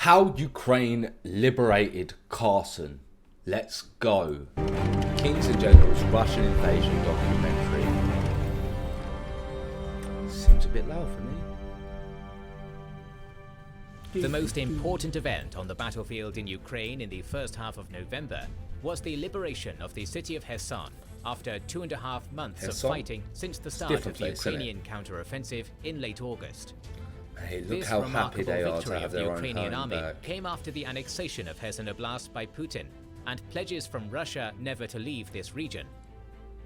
How Ukraine Liberated Kherson. Let's go. Kings and Generals Russian Invasion documentary. Seems a bit loud for me. The most important event on the battlefield in Ukraine in the first half of November was the liberation of the city of Kherson after 2.5 months of fighting since the start of the Ukrainian counter-offensive in late August. Hey, look how happy they are to have their own Ukrainian home army back. came after the annexation of Kherson Oblast by Putin and pledges from Russia never to leave this region.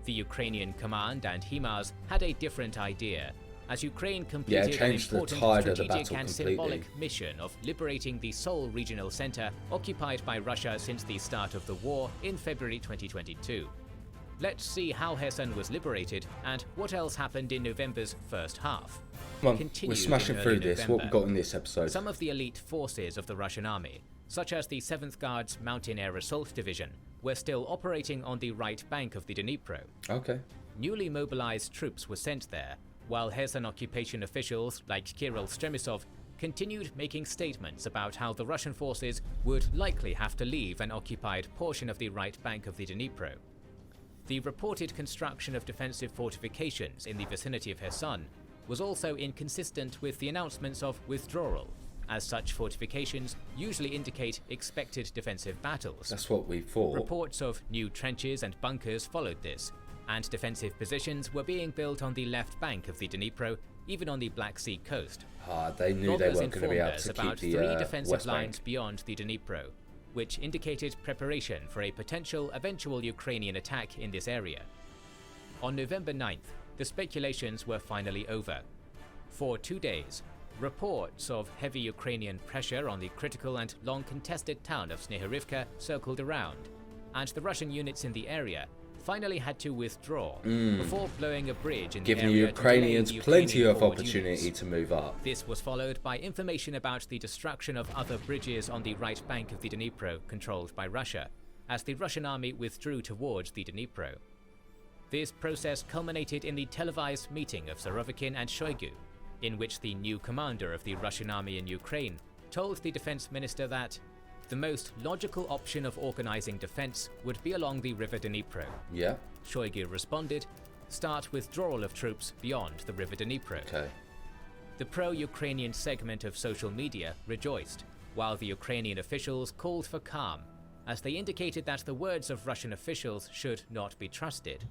The Ukrainian command and HIMARS had a different idea, as Ukraine completed an important strategic and symbolic mission of liberating the sole regional center occupied by Russia since the start of the war in February 2022. Let's see how Kherson was liberated and what else happened in November's first half. Come on, we're smashing through this. What we got in this episode? Some of the elite forces of the Russian army, such as the 7th Guards Mountain Air Assault Division, were still operating on the right bank of the Dnipro. Okay. Newly mobilized troops were sent there, while Kherson occupation officials like Kirill Stremisov continued making statements about how the Russian forces would likely have to leave an occupied portion of the right bank of the Dnipro. The reported construction of defensive fortifications in the vicinity of Kherson was also inconsistent with the announcements of withdrawal, as such fortifications usually indicate expected defensive battles. That's what we thought. Reports of new trenches and bunkers followed this, and defensive positions were being built on the left bank of the Dnipro, even on the Black Sea coast. They knew they weren't going to be able to about keep the three defensive West lines Bank. beyond the Dnipro, which indicated preparation for a potential eventual Ukrainian attack in this area. On November 9th, the speculations were finally over. For 2 days, reports of heavy Ukrainian pressure on the critical and long-contested town of Snehirivka circled around, and the Russian units in the area finally had to withdraw before blowing a bridge in Giving the the area Ukrainians to delay the plenty Ukrainian of forward opportunity units. to move up. This was followed by information about the destruction of other bridges on the right bank of the Dnipro controlled by Russia, as the Russian army withdrew towards the Dnipro. This process culminated in the televised meeting of Surovikin and Shoigu, in which the new commander of the Russian army in Ukraine told the defense minister that the most logical option of organizing defense would be along the river Dnipro. Yeah. Shoigu responded, "Start withdrawal of troops beyond the river Dnipro." Okay. The pro-Ukrainian segment of social media rejoiced, while the Ukrainian officials called for calm, as they indicated that the words of Russian officials should not be trusted.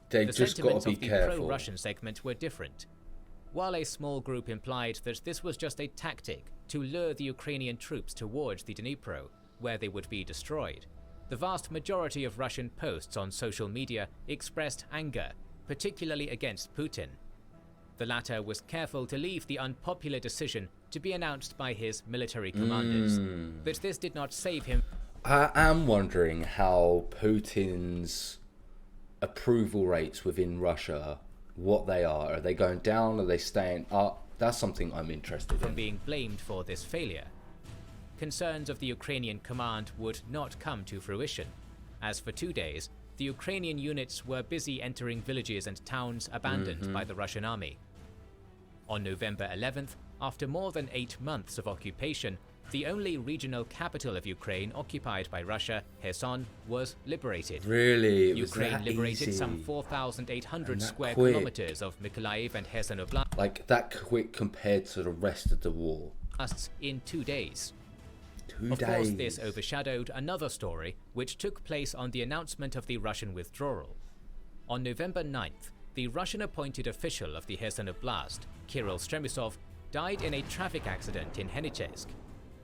They The just got sentiments to be of the careful. pro-Russian segment were different. While a small group implied that this was just a tactic to lure the Ukrainian troops towards the Dnipro, where they would be destroyed, the vast majority of Russian posts on social media expressed anger, particularly against Putin. The latter was careful to leave the unpopular decision to be announced by his military commanders, but this did not save him. I am wondering how Putin's approval rates within Russia, what they are. Are they going down? Are they staying up? That's something I'm interested From in. being blamed for this failure. Concerns of the Ukrainian command would not come to fruition, as for 2 days, the Ukrainian units were busy entering villages and towns abandoned by the Russian army. On November 11th, after more than 8 months of occupation, the only regional capital of Ukraine occupied by Russia, Kherson, was liberated. Really? It was Ukraine that liberated easy? some 4,800 And that square quick? kilometers of Mykolaiv and Kherson Oblast Like that quick compared to the rest of the war. in 2 days. 2 Of days. course, this overshadowed another story which took place on the announcement of the Russian withdrawal. On November 9th, the Russian-appointed official of the Kherson Oblast, Kirill Stremisov, died in a traffic accident in Henichesk.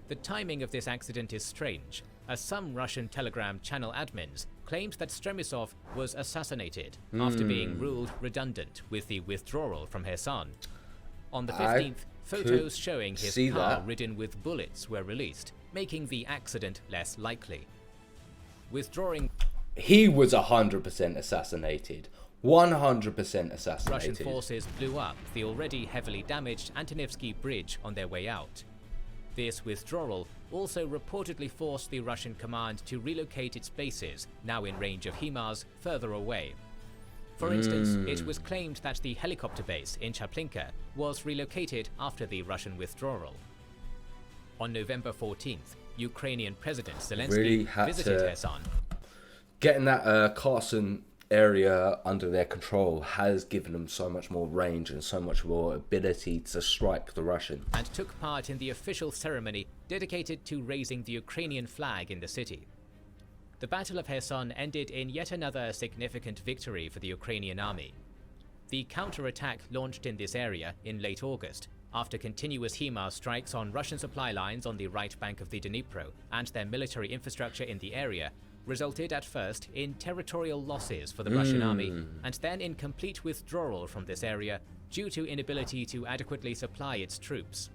The timing of this accident is strange, as some Russian Telegram channel admins claimed that Stremisov was assassinated after being ruled redundant with the withdrawal from Kherson. On the 15th, photos showing his car ridden with bullets were released, making the accident less likely. Withdrawing He was 100% assassinated. 100% assassinated. Russian forces blew up the already heavily damaged Antonivsky Bridge on their way out. This withdrawal also reportedly forced the Russian command to relocate its bases, now in range of HIMARS, further away. For instance, it was claimed that the helicopter base in Chaplinka was relocated after the Russian withdrawal. On November 14th, Ukrainian President Really Zelensky had visited to- Kherson Getting that Kherson area under their control has given them so much more range and so much more ability to strike the Russians. and took part in the official ceremony dedicated to raising the Ukrainian flag in the city. The Battle of Kherson ended in yet another significant victory for the Ukrainian army. The counterattack launched in this area in late August, after continuous HIMARS strikes on Russian supply lines on the right bank of the Dnipro and their military infrastructure in the area, resulted at first in territorial losses for the Russian army, and then in complete withdrawal from this area due to inability to adequately supply its troops.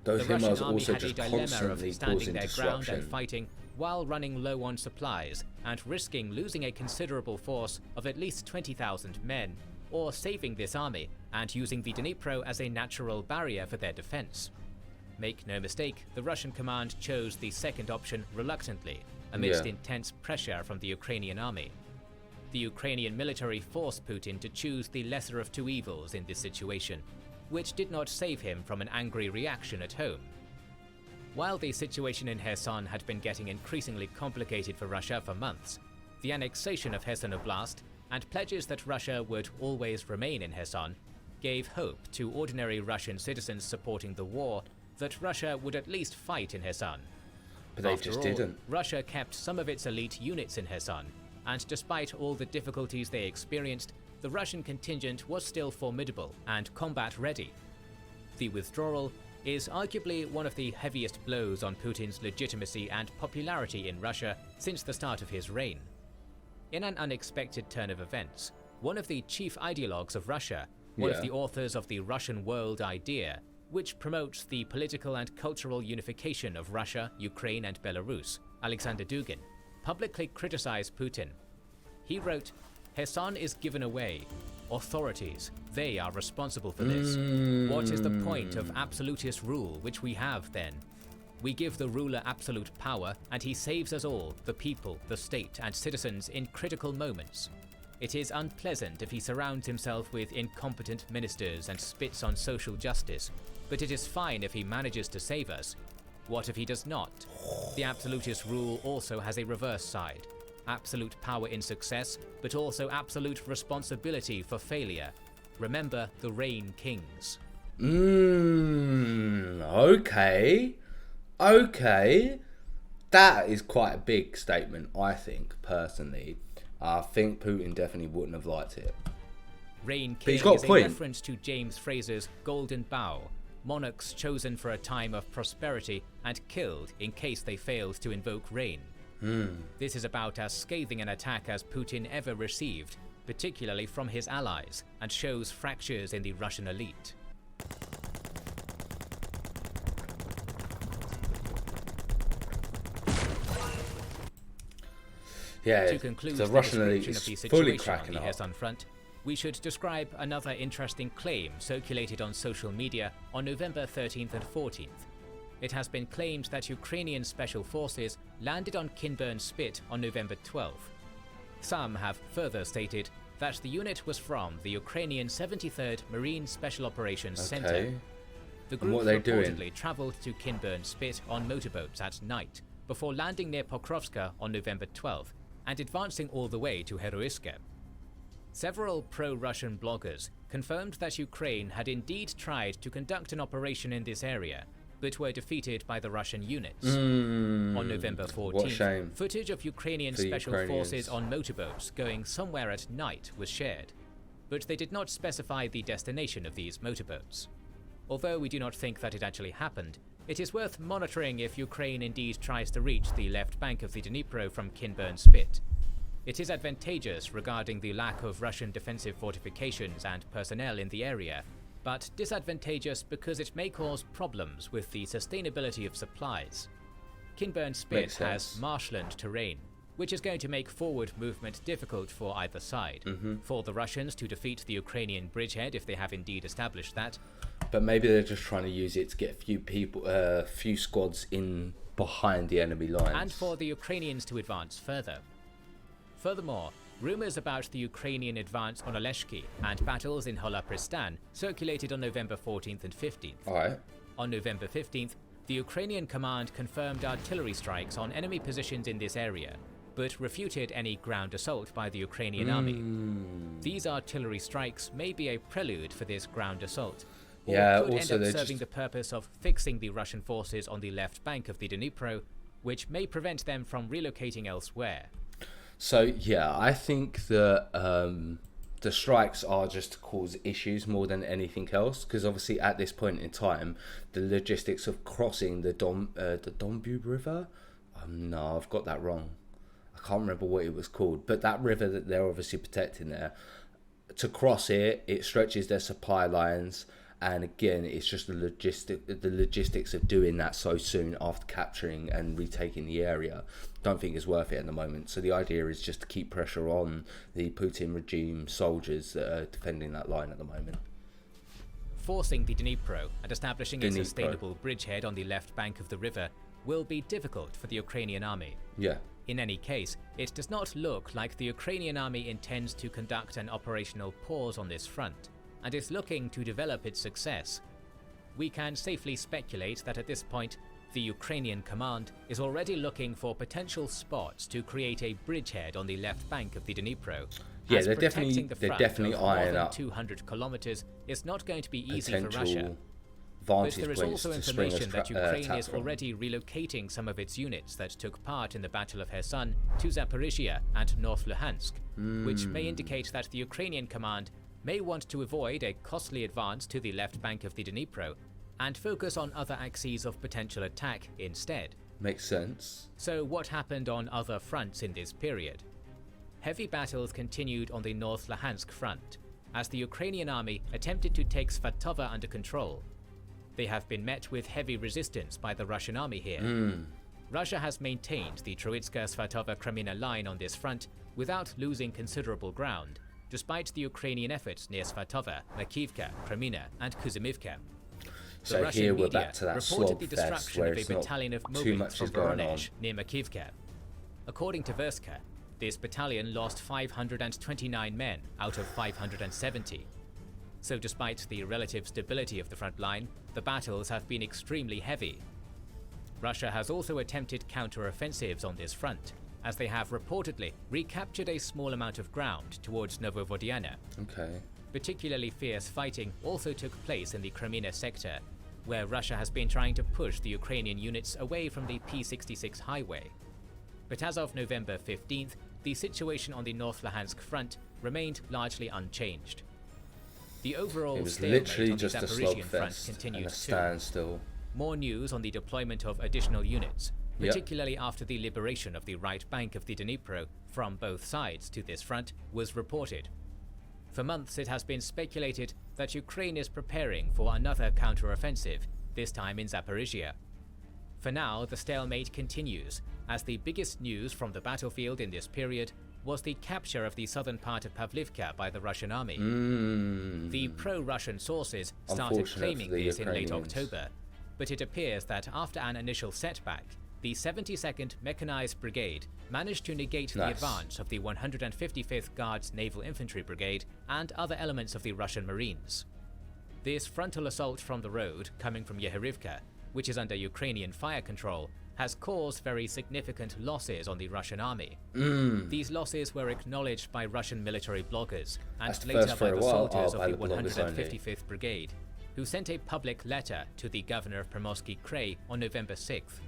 Those The Russian HIMARS army also had a just dilemma constantly of standing causing their ground and disruption. fighting while running low on supplies and risking losing a considerable force of at least 20,000 men, or saving this army and using the Dnipro as a natural barrier for their defense. Make no mistake, the Russian command chose the second option reluctantly, amidst Yeah. intense pressure from the Ukrainian army. The Ukrainian military forced Putin to choose the lesser of two evils in this situation, which did not save him from an angry reaction at home. While the situation in Kherson had been getting increasingly complicated for Russia for months, the annexation of Kherson Oblast and pledges that Russia would always remain in Kherson gave hope to ordinary Russian citizens supporting the war that Russia would at least fight in Kherson. But they After just all, didn't. Russia kept some of its elite units in Kherson, and despite all the difficulties they experienced, the Russian contingent was still formidable and combat ready. The withdrawal is arguably one of the heaviest blows on Putin's legitimacy and popularity in Russia since the start of his reign. In an unexpected turn of events, one of the chief ideologues of Russia, one of Yeah. the authors of the Russian world idea, which promotes the political and cultural unification of Russia, Ukraine and Belarus, Alexander Dugin, publicly criticized Putin. He wrote, "Kherson is given away. Authorities, they are responsible for this. What is the point of absolutist rule which we have then? We give the ruler absolute power and he saves us all, the people, the state and citizens in critical moments. It is unpleasant if he surrounds himself with incompetent ministers and spits on social justice, but it is fine if he manages to save us. What if he does not? The absolutist rule also has a reverse side. Absolute power in success, but also absolute responsibility for failure. Remember the Reign Kings." Okay. Okay. That is quite a big statement, I think, personally. I think Putin definitely wouldn't have liked it. Reign But King he's got a is a point. reference to James Fraser's Golden Bough, monarchs chosen for a time of prosperity and killed in case they failed to invoke rain. This is about as scathing an attack as Putin ever received, particularly from his allies, and shows fractures in the Russian elite. Yeah, To conclude the the Russian elite description of the is fully situation on cracking the up. Kherson front, we should describe another interesting claim circulated on social media on November 13th and 14th. It has been claimed that Ukrainian special forces landed on Kinburn Spit on November 12th. Some have further stated that the unit was from the Ukrainian 73rd Marine Special Operations Center. Okay. The And group what are they doing? reportedly travelled to Kinburn Spit on motorboats at night before landing near Pokrovska on November 12th and advancing all the way to Heroiska. Several pro-Russian bloggers confirmed that Ukraine had indeed tried to conduct an operation in this area, but were defeated by the Russian units. On November 14th, what a shame footage of Ukrainian for the special Ukrainians. forces on motorboats going somewhere at night was shared, but they did not specify the destination of these motorboats. Although we do not think that it actually happened, it is worth monitoring if Ukraine indeed tries to reach the left bank of the Dnipro from Kinburn Spit. It is advantageous regarding the lack of Russian defensive fortifications and personnel in the area, but disadvantageous because it may cause problems with the sustainability of supplies. Kinburn Spit Makes has sense. marshland terrain, which is going to make forward movement difficult for either side. For the Russians to defeat the Ukrainian bridgehead if they have indeed established that, But maybe they're just trying to use it to get a few people, few squads in behind the enemy lines. and for the Ukrainians to advance further. Furthermore, rumors about the Ukrainian advance on Oleshki and battles in Holopristan circulated on November 14th and 15th. Alright. On November 15th, The Ukrainian command confirmed artillery strikes on enemy positions in this area, but refuted any ground assault by the Ukrainian army. These artillery strikes may be a prelude for this ground assault, or could end up serving the purpose of fixing the Russian forces on the left bank of the Dnipro, which may prevent them from relocating elsewhere. So yeah, I think that the strikes are just to cause issues more than anything else, because obviously at this point in time, the logistics of crossing the Donbu River, no, I've got that wrong. I can't remember what it was called, but that river that they're obviously protecting there, to cross it stretches their supply lines, and again, it's just the logistics of doing that so soon after capturing and retaking the area. Don't think it's worth it at the moment. So the idea is just to keep pressure on the Putin regime soldiers that are defending that line at the moment. Forcing the Dnipro and establishing a sustainable bridgehead on the left bank of the river will be difficult for the Ukrainian army. Yeah. In any case, it does not look like the Ukrainian army intends to conduct an operational pause on this front, and is looking to develop its success. We can safely speculate that at this point, the Ukrainian command is already looking for potential spots to create a bridgehead on the left bank of the Dnipro. Yeah, they're definitely eyeing up 200 kilometers is not going to be easy for Russia. But there is also information that Ukraine is already relocating some of its units that took part in the Battle of Kherson to Zaporizhia and North Luhansk, which may indicate that the Ukrainian command may want to avoid a costly advance to the left bank of the Dnipro and focus on other axes of potential attack instead. Makes sense. So what happened on other fronts in this period? Heavy battles continued on the North Luhansk front, as the Ukrainian army attempted to take Svatova under control. They have been met with heavy resistance by the Russian army here. Russia has maintained the Troitska-Svatova-Kreminna line on this front without losing considerable ground, despite the Ukrainian efforts near Svatova, Makivka, Kreminna, and Kuzymivka. The Russian media reported the destruction of a battalion of mobiles from Voronezh near Makivka. According to Verska, this battalion lost 529 men out of 570. So despite the relative stability of the front line, the battles have been extremely heavy. Russia has also attempted counter-offensives on this front, as they have reportedly recaptured a small amount of ground towards Novovodiana. Okay. Particularly fierce fighting also took place in the Kreminna sector, where Russia has been trying to push the Ukrainian units away from the P-66 highway. But as of November 15th, the situation on the North Luhansk front remained largely unchanged. The overall stalemate on the Zaporizhian front continued too. More news on the deployment of additional units, particularly after the liberation of the right bank of the Dnipro from both sides to this front, was reported. For months it has been speculated that Ukraine is preparing for another counter-offensive, this time in Zaporizhia. For now, the stalemate continues, as the biggest news from the battlefield in this period was the capture of the southern part of Pavlivka by the Russian army. The pro-Russian sources started claiming this in late October, but it appears that after an initial setback, the 72nd Mechanized Brigade managed to negate the advance of the 155th Guards Naval Infantry Brigade and other elements of the Russian Marines. This frontal assault from the road, coming from Yehorivka, which is under Ukrainian fire control, has caused very significant losses on the Russian army. These losses were acknowledged by Russian military bloggers and later by the soldiers of the 155th Brigade, who sent a public letter to the governor of Primorsky Krai on November 6th.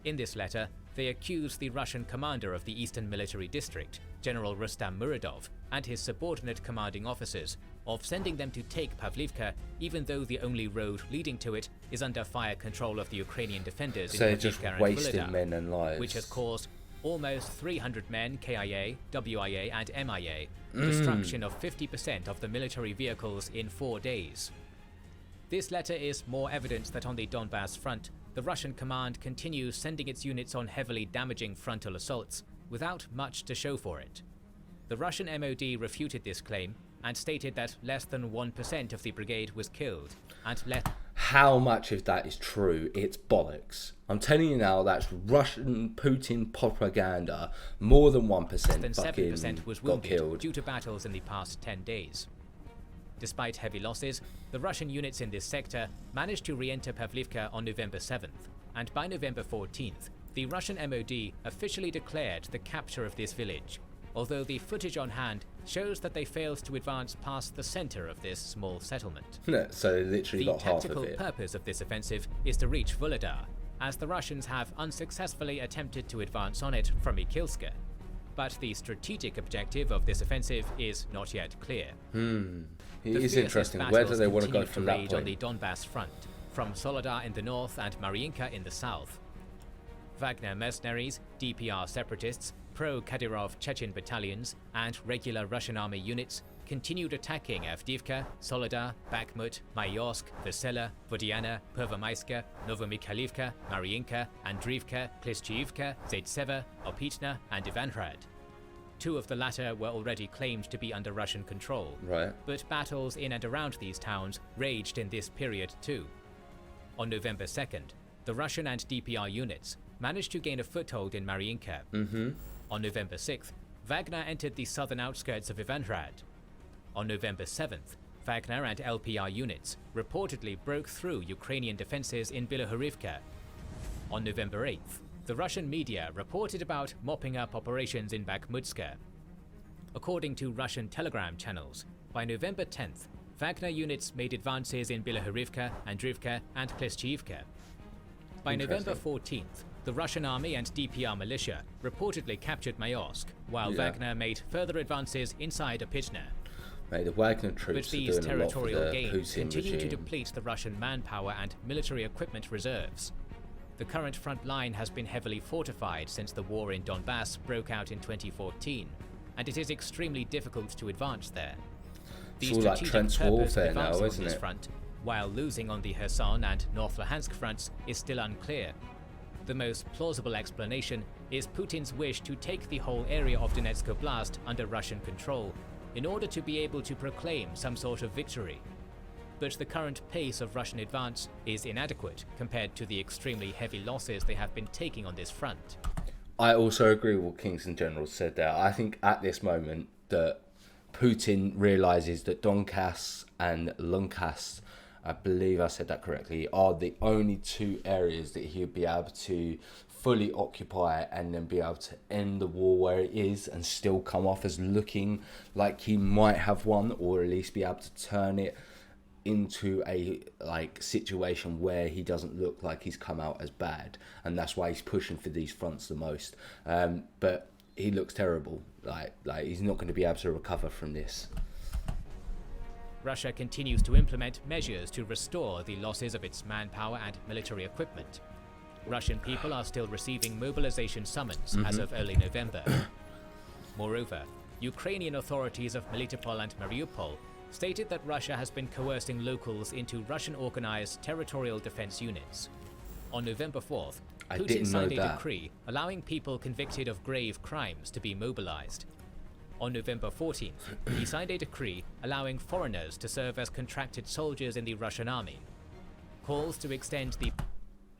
In this letter, they accused the Russian commander of the Eastern Military District, General Rustam Muradov, and his subordinate commanding officers of sending them to take Pavlivka, even though the only road leading to it is under fire control of the Ukrainian defenders in Pavlivka and Volodar, which has caused almost 300 men KIA, WIA and MIA, destruction of 50% of the military vehicles in 4 days. This letter is more evidence that on the Donbass front, the Russian command continues sending its units on heavily damaging frontal assaults without much to show for it. The Russian MOD refuted this claim and stated that less than 1% of the brigade was killed, and how much of that is true? It's bollocks. I'm telling you now, that's Russian Putin propaganda. More than 1% than 7% was wounded killed due to battles in the past 10 days. Despite heavy losses, the Russian units in this sector managed to re-enter Pavlivka on November 7th, and by November 14th, the Russian MOD officially declared the capture of this village, although the footage on hand shows that they failed to advance past the center of this small settlement. So they literally got half of it. The tactical purpose of this offensive is to reach Volodar, as the Russians have unsuccessfully attempted to advance on it from Ikilska. But the strategic objective of this offensive is not yet clear. It is interesting. Where do they want to go from that point? On the Donbass front, from Soledar in the north and Mariinka in the south. Wagner mercenaries, DPR separatists, pro-Kadyrov Chechen battalions, and regular Russian army units continued attacking Avdiivka, Soledar, Bakhmut, Mayorsk, Vesela, Vodiana, Pervomaiska, Novomikhailivka, Mariinka, Andriivka, Klishchiivka, Zaitseva, Opitna, and Ivanhrad. Two of the latter were already claimed to be under Russian control, but battles in and around these towns raged in this period too. On November 2nd, the Russian and DPR units managed to gain a foothold in Mariinka. On November 6th, Wagner entered the southern outskirts of Ivanhrad. On November 7th, Wagner and LPR units reportedly broke through Ukrainian defenses in Bilohorivka. On November 8th, the Russian media reported about mopping up operations in Bakhmutska. According to Russian telegram channels, by November 10th, Wagner units made advances in Bilohorivka, Andriivka, and Klishchiivka. By November 14th, the Russian army and DPR militia reportedly captured Mayorsk, while Wagner made further advances inside Opitna. The Wagner troops but these territorial gains continue to deplete the Russian manpower and military equipment reserves. The current front line has been heavily fortified since the war in Donbass broke out in 2014, and it is extremely difficult to advance there. The it's all like trench warfare now, isn't it? Front, while losing on the Kherson and North Luhansk fronts, is still unclear. The most plausible explanation is Putin's wish to take the whole area of Donetsk Oblast under Russian control in order to be able to proclaim some sort of victory. But the current pace of Russian advance is inadequate compared to the extremely heavy losses they have been taking on this front. I also agree with what Kingston General said there. I think at this moment that Putin realizes that Donbass and Luhansk, I believe I said that correctly, are the only two areas that he'll be able to fully occupy and then be able to end the war where it is and still come off as looking like he might have won, or at least be able to turn it into a situation where he doesn't look like he's come out as bad, and that's why he's pushing for these fronts the most. But he looks terrible. Like he's not going to be able to recover from this. Russia continues to implement measures to restore the losses of its manpower and military equipment. Russian people are still receiving mobilization summons as of early November. Moreover, Ukrainian authorities of Melitopol and Mariupol stated that Russia has been coercing locals into Russian-organized territorial defense units. On November 4th, Putin signed a decree allowing people convicted of grave crimes to be mobilized. On November 14th, he signed a decree allowing foreigners to serve as contracted soldiers in the Russian army. Calls to extend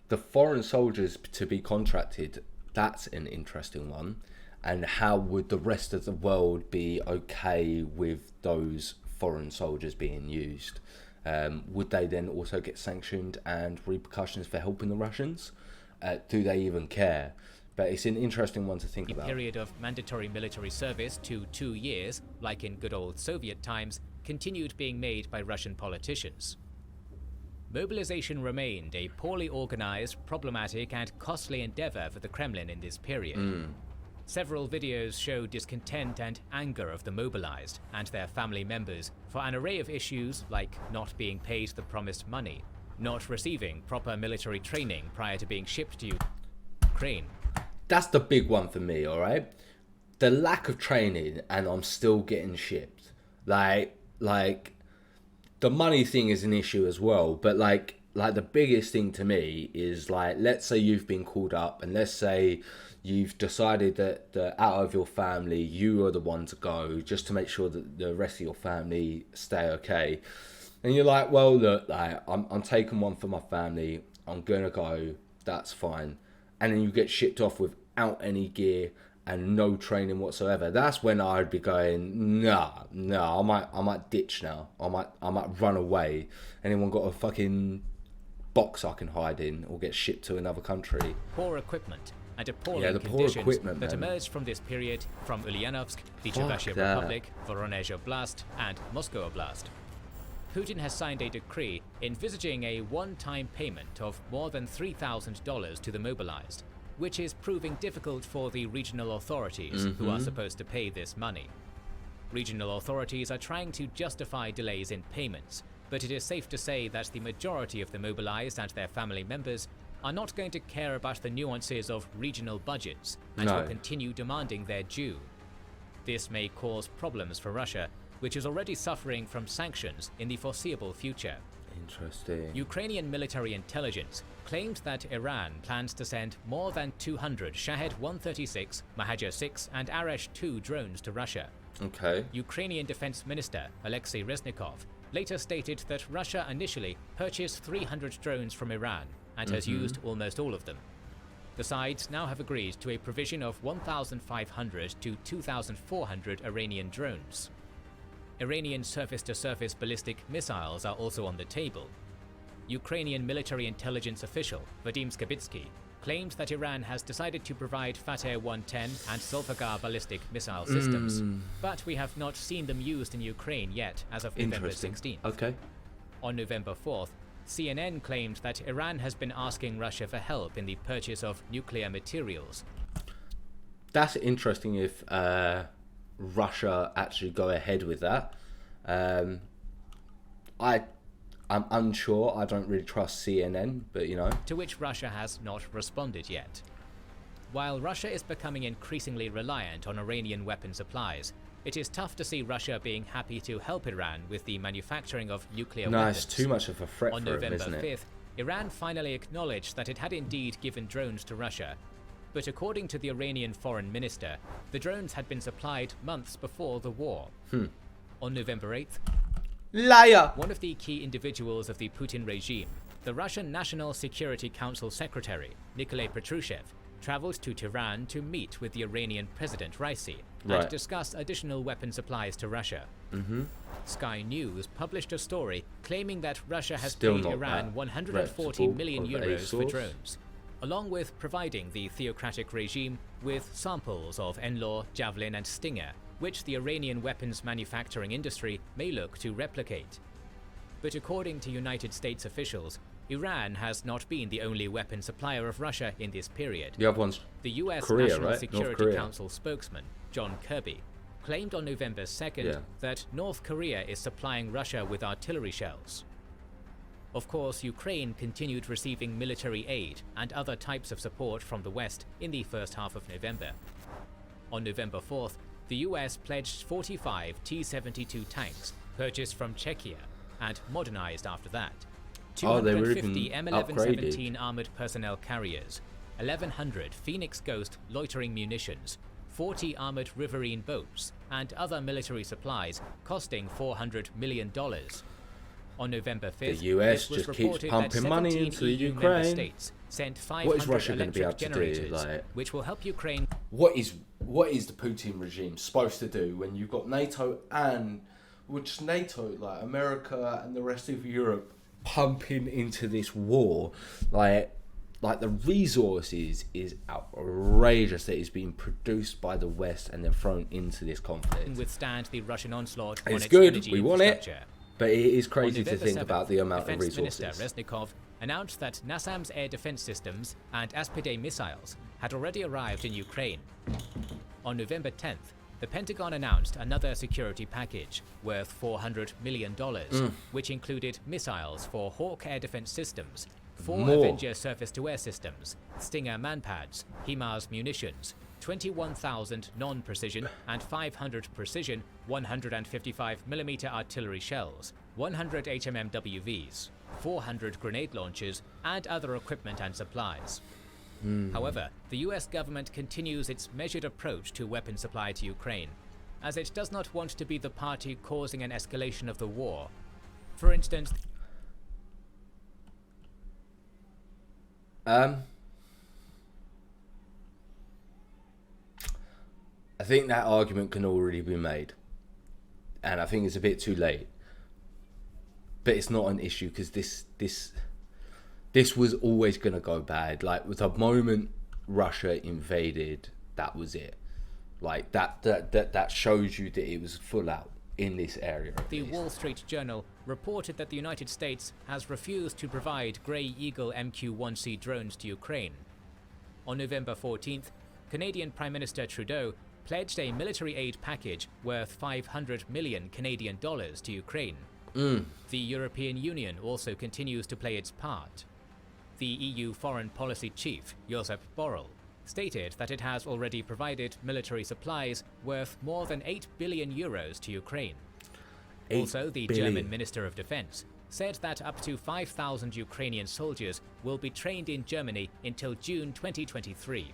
the foreign soldiers to be contracted, that's an interesting one. And how would the rest of the world be okay with those foreign soldiers being used? Would they then also get sanctioned and repercussions for helping the Russians? Do they even care? But it's an interesting one to think about. The period of mandatory military service to 2 years, like in good old Soviet times, continued being made by Russian politicians. Mobilization remained a poorly organized, problematic, and costly endeavor for the Kremlin in this period. Several videos show discontent and anger of the mobilized and their family members for an array of issues like not being paid the promised money, not receiving proper military training prior to being shipped to Ukraine. That's the big one for me, alright? The lack of training and I'm still getting shipped. Like the money thing is an issue as well, but like the biggest thing to me is let's say you've been called up and let's say you've decided that out of your family you are the one to go just to make sure that the rest of your family stay okay. And you're like, well look, I'm taking one for my family, I'm gonna go, that's fine. And then you get shipped off without any gear, and no training whatsoever, that's when I'd be going, nah, I might ditch now. I might run away. Anyone got a fucking box I can hide in or get shipped to another country? Poor equipment and appalling the poor conditions equipment, that man. emerged from this period from Ulyanovsk, the Fuck Cherkassia that. Republic, Voronezh Oblast, and Moscow Oblast. Putin has signed a decree envisaging a one-time payment of more than $3,000 to the mobilized, which is proving difficult for the regional authorities who are supposed to pay this money. Regional authorities are trying to justify delays in payments, but it is safe to say that the majority of the mobilized and their family members are not going to care about the nuances of regional budgets and will continue demanding their due. This may cause problems for Russia, which is already suffering from sanctions in the foreseeable future. Interesting. Ukrainian military intelligence claimed that Iran plans to send more than 200 Shahed-136, Mahajer-6 and Arash-2 drones to Russia. Okay. Ukrainian Defense Minister Alexei Reznikov later stated that Russia initially purchased 300 drones from Iran and has used almost all of them. The sides now have agreed to a provision of 1,500 to 2,400 Iranian drones. Iranian surface-to-surface ballistic missiles are also on the table. Ukrainian military intelligence official Vadim Skibitsky claimed that Iran has decided to provide Fateh 110 and Zulfiqar ballistic missile systems, but we have not seen them used in Ukraine yet as of November 16th. Okay. On November 4th, CNN claimed that Iran has been asking Russia for help in the purchase of nuclear materials. That's interesting if Russia actually go ahead with that. I'm unsure. I don't really trust CNN, but you know. To which Russia has not responded yet. While Russia is becoming increasingly reliant on Iranian weapon supplies, it is tough to see Russia being happy to help Iran with the manufacturing of nuclear weapons. It's too much of a threat on for November them, isn't it? 5th, Iran finally acknowledged that it had indeed given drones to Russia, but according to the Iranian foreign minister, the drones had been supplied months before the war. On November 8th, Liar! one of the key individuals of the Putin regime, the Russian National Security Council Secretary, Nikolai Patrushev, traveled to Tehran to meet with the Iranian President Raisi and discuss additional weapon supplies to Russia. Sky News published a story claiming that Russia has paid Iran 140 million euros for drones, along with providing the theocratic regime with samples of Enlaw, Javelin and Stinger, which the Iranian weapons manufacturing industry may look to replicate. But according to United States officials, Iran has not been the only weapon supplier of Russia in this period. The other one's the US Korea, National right? Security Council spokesman, John Kirby, claimed on November 2nd that North Korea is supplying Russia with artillery shells. Of course, Ukraine continued receiving military aid and other types of support from the West in the first half of November. On November 4th, the US pledged 45 T-72 tanks purchased from Czechia and modernized after that. 250 M11-17 armored personnel carriers, 1,100 Phoenix Ghost loitering munitions, 40 armored riverine boats, and other military supplies costing $400 million. On November 5th, the US it was just keeps pumping money into the EU member Ukraine. States sent 500 What is Russia going to be able to do? generators, which will help Ukraine. What is the Putin regime supposed to do when you've got NATO and which NATO, like America and the rest of Europe, pumping into this war? Like the resources is outrageous that is being produced by the West and then thrown into this conflict. Withstand the Russian onslaught it's on its good. energy We want it. infrastructure. But it is crazy to November think 7th, about the amount of Defense resources. Minister Reznikov announced that NASAMS air defense systems and Aspide missiles had already arrived in Ukraine. On November 10th, the Pentagon announced another security package worth $400 million, which included missiles for Hawk air defense systems, 4 Avenger surface-to-air systems, Stinger manpads, HIMARS munitions, 21,000 non-precision and 500 precision 155mm artillery shells, 100 HMMWVs, 400 grenade launchers, and other equipment and supplies. However, the US government continues its measured approach to weapon supply to Ukraine, as it does not want to be the party causing an escalation of the war. For instance, I think that argument can already be made, and I think it's a bit too late. But it's not an issue because this was always going to go bad. Like, with the moment Russia invaded, that was it. Like, that shows you that it was full out in this area. The Wall Street Journal reported that the United States has refused to provide Grey Eagle MQ-1C drones to Ukraine. On November 14th, Canadian Prime Minister Trudeau pledged a military aid package worth 500 million Canadian dollars to Ukraine. The European Union also continues to play its part. The EU Foreign Policy Chief, Josep Borrell, stated that it has already provided military supplies worth more than 8 billion euros to Ukraine. Also, the German Minister of Defense said that up to 5,000 Ukrainian soldiers will be trained in Germany until June 2023.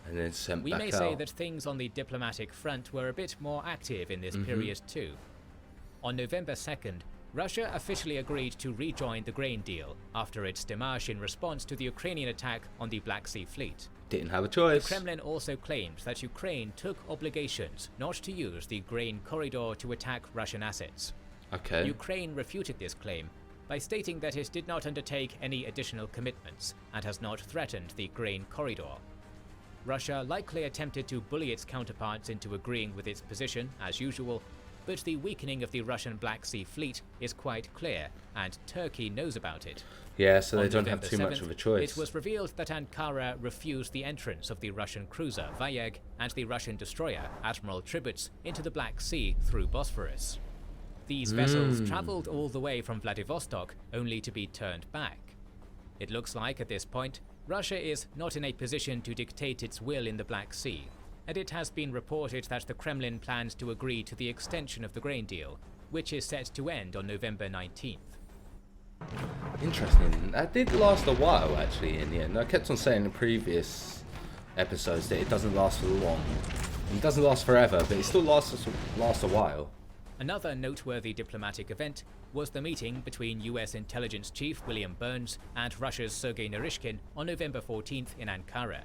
And then sent We back may out. say that things on the diplomatic front were a bit more active in this period too. On November 2nd, Russia officially agreed to rejoin the grain deal after its démarche in response to the Ukrainian attack on the Black Sea Fleet. Didn't have a choice. The Kremlin also claimed that Ukraine took obligations not to use the grain corridor to attack Russian assets. Okay. Ukraine refuted this claim by stating that it did not undertake any additional commitments and has not threatened the grain corridor. Russia likely attempted to bully its counterparts into agreeing with its position, as usual, but the weakening of the Russian Black Sea Fleet is quite clear, and Turkey knows about it. Yeah, so they On don't have November too much 7th, of a choice. It was revealed that Ankara refused the entrance of the Russian cruiser Vayeg and the Russian destroyer Admiral Tributz into the Black Sea through Bosphorus. These vessels travelled all the way from Vladivostok only to be turned back. It looks like at this point, Russia is not in a position to dictate its will in the Black Sea, and it has been reported that the Kremlin plans to agree to the extension of the grain deal, which is set to end on November 19th. Interesting. That did last a while, actually, in the end. I kept on saying in previous episodes that it doesn't last for long. It doesn't last forever, but it still lasts a while. Another noteworthy diplomatic event was the meeting between US intelligence chief William Burns and Russia's Sergei Naryshkin on November 14th in Ankara.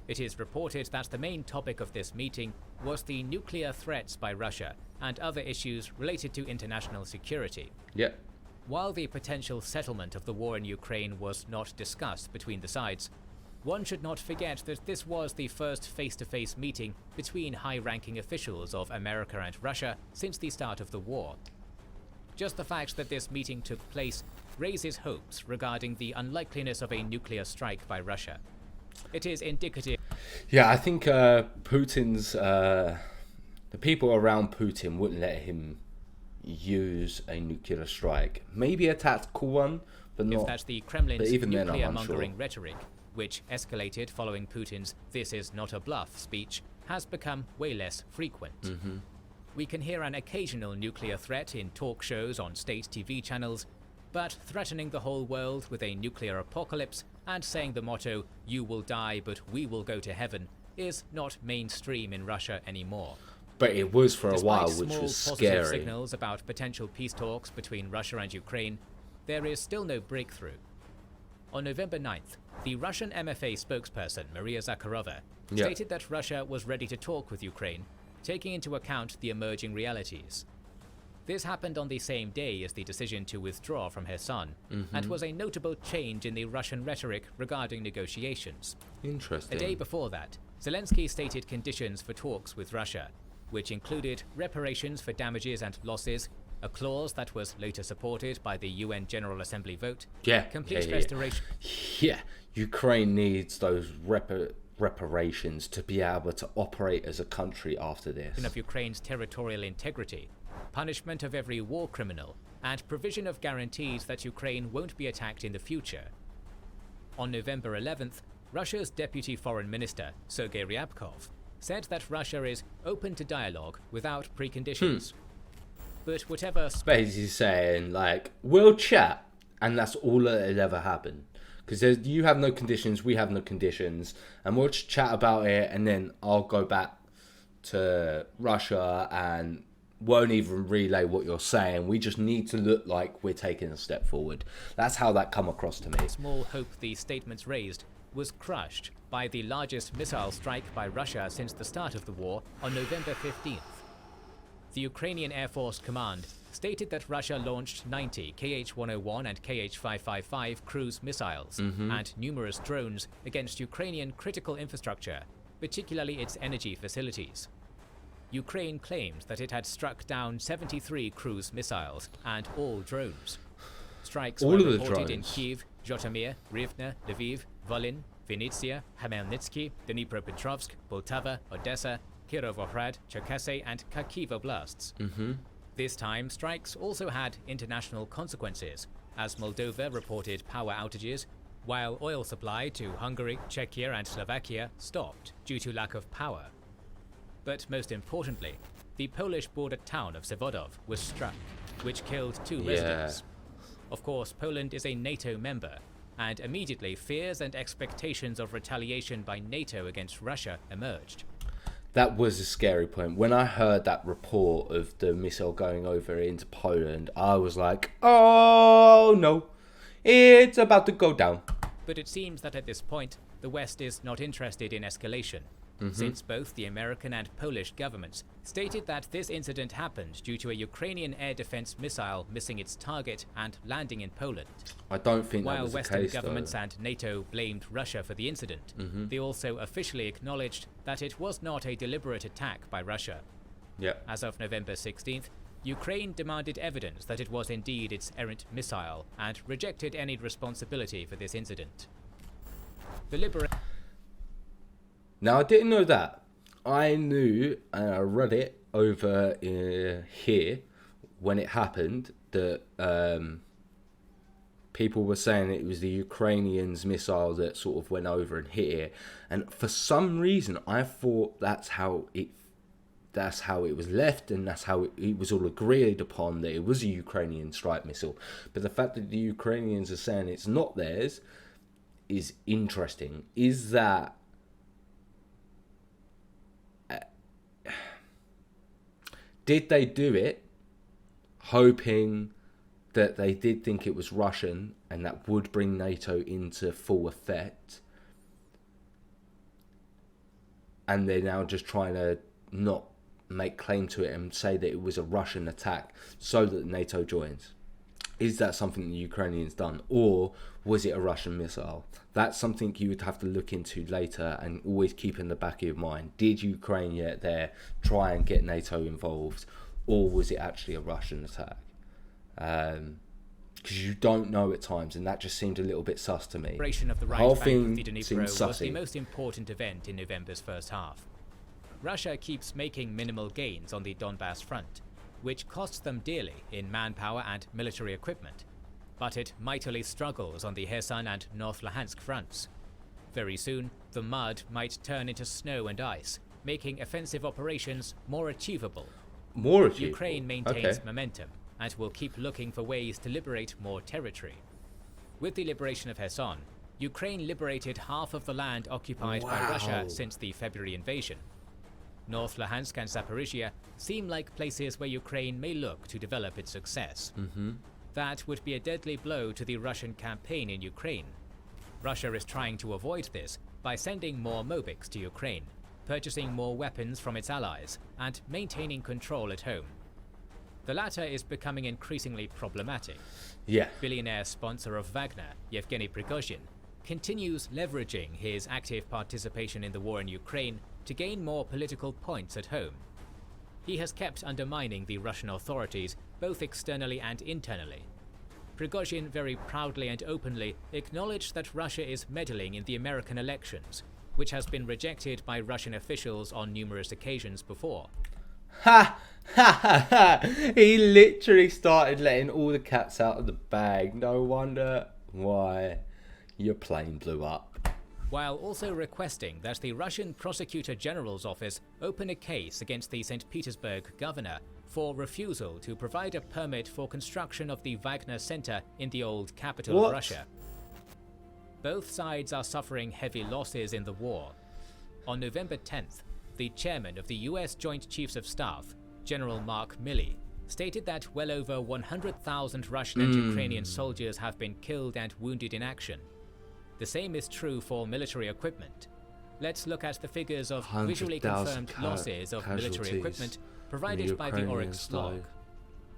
It is reported that the main topic of this meeting was the nuclear threats by Russia and other issues related to international security. Yep. While the potential settlement of the war in Ukraine was not discussed between the sides, one should not forget that this was the first face-to-face meeting between high-ranking officials of America and Russia since the start of the war. Just the fact that this meeting took place raises hopes regarding the unlikeliness of a nuclear strike by Russia. It is indicative. Yeah, I think Putin's the people around Putin wouldn't let him use a nuclear strike. Maybe a tactical one, but not. That's the Kremlin's but even then, I'm nuclear-mongering unsure. rhetoric, which escalated following Putin's "this is not a bluff" speech, has become way less frequent. We can hear an occasional nuclear threat in talk shows on state TV channels, but threatening the whole world with a nuclear apocalypse and saying the motto, "You will die, but we will go to heaven," is not mainstream in Russia anymore. But it was for a while, Despite which small was positive scary. signals about potential peace talks between Russia and Ukraine, there is still no breakthrough. On November 9th, the Russian MFA spokesperson Maria Zakharova stated that Russia was ready to talk with Ukraine, taking into account the emerging realities. This happened on the same day as the decision to withdraw from Kherson, and was a notable change in the Russian rhetoric regarding negotiations. Interesting. A day before that, Zelensky stated conditions for talks with Russia, which included reparations for damages and losses, a clause that was later supported by the UN General Assembly vote, complete restoration. Yeah, Ukraine needs those reparations to be able to operate as a country after this. Of Ukraine's territorial integrity, punishment of every war criminal, and provision of guarantees that Ukraine won't be attacked in the future. On November 11th, Russia's Deputy Foreign Minister, Sergei Ryabkov, said that Russia is open to dialogue without preconditions. But whatever... Basically saying, like, we'll chat, and that's all that'll ever happen. Because you have no conditions, we have no conditions, and we'll just chat about it, and then I'll go back to Russia and won't even relay what you're saying. We just need to look like we're taking a step forward. That's how that come across to me. Small hope the statements raised was crushed by the largest missile strike by Russia since the start of the war on November 15th. The Ukrainian Air Force Command stated that Russia launched 90 Kh-101 and Kh-555 cruise missiles and numerous drones against Ukrainian critical infrastructure, particularly its energy facilities. Ukraine claimed that it had struck down 73 cruise missiles and all drones. Strikes were reported in Kyiv, Zhytomyr, Rivne, Lviv, Volyn, Vinnytsia, Khmelnytsky, Dnipropetrovsk, Poltava, Odessa, Kirovohrad, Cherkasy, and Kharkiv oblasts. This time, strikes also had international consequences, as Moldova reported power outages, while oil supply to Hungary, Czechia, and Slovakia stopped due to lack of power. But most importantly, the Polish border town of Sewodów was struck, which killed 2 residents. Of course, Poland is a NATO member, and immediately fears and expectations of retaliation by NATO against Russia emerged. That was a scary point. When I heard that report of the missile going over into Poland, I was like, oh no, it's about to go down. But it seems that at this point, the West is not interested in escalation, since both the American and Polish governments stated that this incident happened due to a Ukrainian air defense missile missing its target and landing in Poland. I don't think While that was the Western case, governments though. and NATO blamed Russia for the incident, they also officially acknowledged that it was not a deliberate attack by Russia. As of November 16th, Ukraine demanded evidence that it was indeed its errant missile and rejected any responsibility for this incident. Now, I didn't know that. I knew, and I read it over here when it happened, that people were saying it was the Ukrainians' missile that sort of went over and hit it. And for some reason, I thought that's how it was left, and that's how it was all agreed upon, that it was a Ukrainian strike missile. But the fact that the Ukrainians are saying it's not theirs is interesting. Is that... did they do it hoping that they did think it was Russian and that would bring NATO into full effect, and they're now just trying to not make claim to it and say that it was a Russian attack so that NATO joins? Is that something the Ukrainians done, or was it a Russian missile? That's something you would have to look into later and always keep in the back of your mind. Did Ukraine yet there try and get NATO involved, or was it actually a Russian attack? Because you don't know at times, and that just seemed a little bit sus to me. The operation of the right whole bank thing of the Dnipro seemed was sussy. the most important event in November's first half. Russia keeps making minimal gains on the Donbass front, which costs them dearly in manpower and military equipment, but it mightily struggles on the Kherson and North Luhansk fronts. Very soon, the mud might turn into snow and ice, making offensive operations more achievable. Ukraine maintains momentum and will keep looking for ways to liberate more territory. With the liberation of Kherson, Ukraine liberated half of the land occupied by Russia since the February invasion. North Luhansk and Zaporizhia seem like places where Ukraine may look to develop its success. That would be a deadly blow to the Russian campaign in Ukraine. Russia is trying to avoid this by sending more Mobics to Ukraine, purchasing more weapons from its allies, and maintaining control at home. The latter is becoming increasingly problematic. Billionaire sponsor of Wagner, Yevgeny Prigozhin, continues leveraging his active participation in the war in Ukraine to gain more political points at home. He has kept undermining the Russian authorities, both externally and internally. Prigozhin very proudly and openly acknowledged that Russia is meddling in the American elections, which has been rejected by Russian officials on numerous occasions before. Ha! Ha ha ha! He literally started letting all the cats out of the bag. No wonder why your plane blew up. While also requesting that the Russian Prosecutor General's office open a case against the St. Petersburg governor for refusal to provide a permit for construction of the Wagner Center in the old capital of Russia. Both sides are suffering heavy losses in the war. On November 10th, the chairman of the US Joint Chiefs of Staff, General Mark Milley, stated that well over 100,000 Russian and Ukrainian soldiers have been killed and wounded in action. The same is true for military equipment. Let's look at the figures of visually 100,000 confirmed losses of military casualties equipment provided by the Ukrainian Oryx log. side.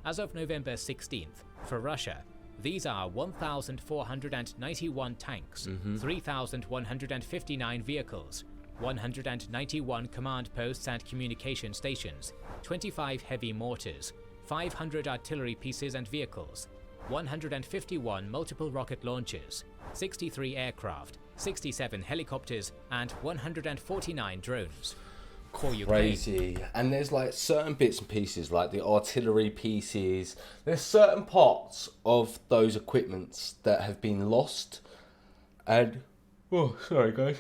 As of November 16th, for Russia, these are 1,491 tanks, 3,159 vehicles, 191 command posts and communication stations, 25 heavy mortars, 500 artillery pieces and vehicles, 151 multiple rocket launchers, 63 aircraft, 67 helicopters, and 149 drones. For Ukraine, Crazy. And there's like certain bits and pieces, like the artillery pieces. There's certain parts of those equipments that have been lost. And sorry guys.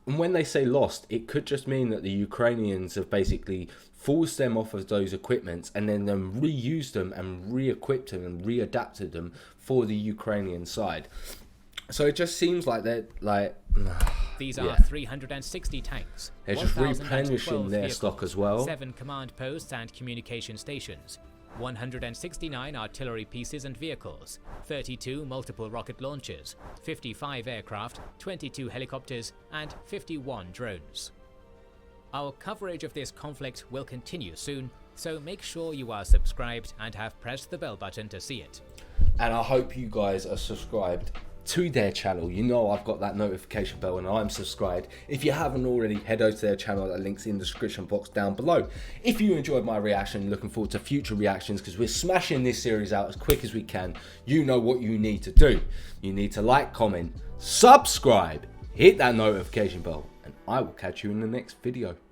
And when they say lost, it could just mean that the Ukrainians have basically forced them off of those equipments and then reused them and re-equipped them and readapted them for the Ukrainian side. So it just seems like they're like... These are 360 tanks, They're just 1,012 replenishing their vehicles, stock as well. 7 command posts and communication stations, 169 artillery pieces and vehicles, 32 multiple rocket launchers, 55 aircraft, 22 helicopters, and 51 drones. Our coverage of this conflict will continue soon, so make sure you are subscribed and have pressed the bell button to see it. And I hope you guys are subscribed to their channel. You know I've got that notification bell and I'm subscribed. If you haven't already, head over to their channel. That link's in the description box down below. If you enjoyed my reaction, looking forward to future reactions because we're smashing this series out as quick as we can. You know what you need to do. You need to like, comment, subscribe, hit that notification bell, and I will catch you in the next video.